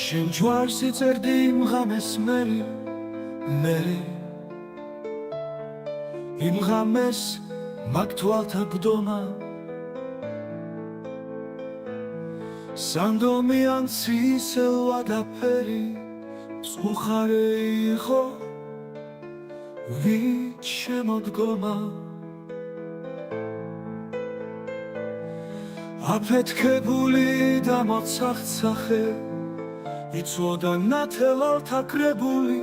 შენ ჯვარს იწერდი იმ ღამეს მე იმ ღამეს მაგ თვალთა ბდომა სანდომიან ცისელ ვადაფერი მწუხარე იყო ვით შემოდგომა აფეთქებული და მოცახცახე იცოდა ნათელალთა კრებული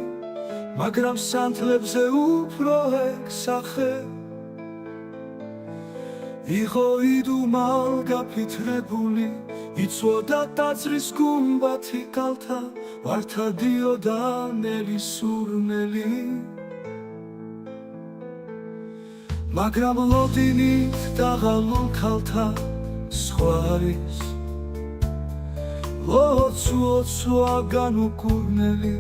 მაგრამ სანთლებზე უფრო ეგსახე იყო იდუმალ გაფითრებული იცოდა ტაძრის გუმბათი კალთა ვართა დიოდა ნელი სურნელი მაგრამ ლოდინით დაღალულ ქალთა სხვა არის ლოცუ აგანუკურნელი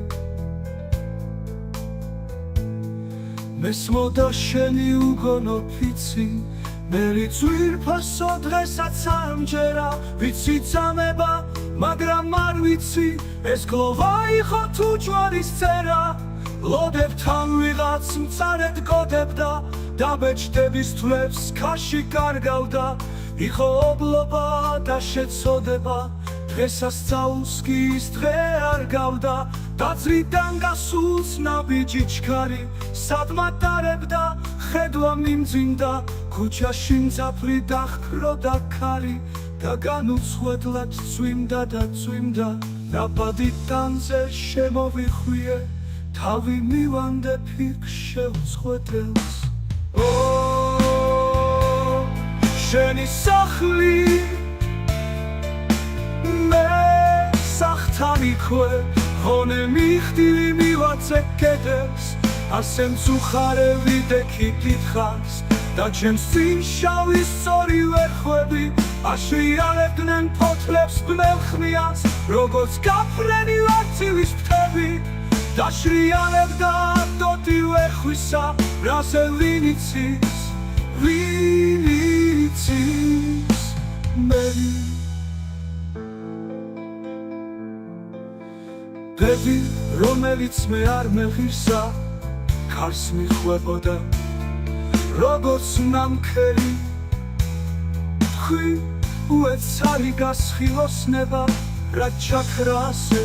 მესმოდა შენი უგონო ფიცი მერი ძვირფასო დღესაც ამჯერა ვიცი წამება მაგრამ არ ვიცი ეს გლოვა იყო თუ ჯვარის წერა ლოდებთან ვიღაც მწარედ გოდებდა დაბეჭდების თვლებს ქაში კარგავდა იყო ობლობა და შეცოდება დღესაც სწავლს კი ის დღე არ გავდა ტაძრიდან გასულს ნაბიჯი ჩქარი სად მატარებდა ხედვა მიმძინდა ქუჩაში მძაფრი დაჰქროდა ქარი და განუცხვედლად წვიმდა და წვიმდა ნაბადი ტანზე შემოვიხვიე თავი მივანდე ფიქრს შევწყვეტელს შენი სახლი მე სახთან იქვე ხონე მიხდილი მივაწე კედელს ასე მწუხარე ვიდექი დიდხანს და ჩემს წინ შავი სწორი ვერხვები აშრიალებდნენ ფოთლებს ბნელხმიანს როგორც გაფრენი ვარცილის ფრთები დაშრიალებდა დოდი ვერხვისა რაზე ვინიცის მერი ბები რომელიც მე არ მეღირსა ქარს მიხვებოდა როგორც ნამქერი თქვი უეცარი გასხილოსნება რა ჩაქრა ასე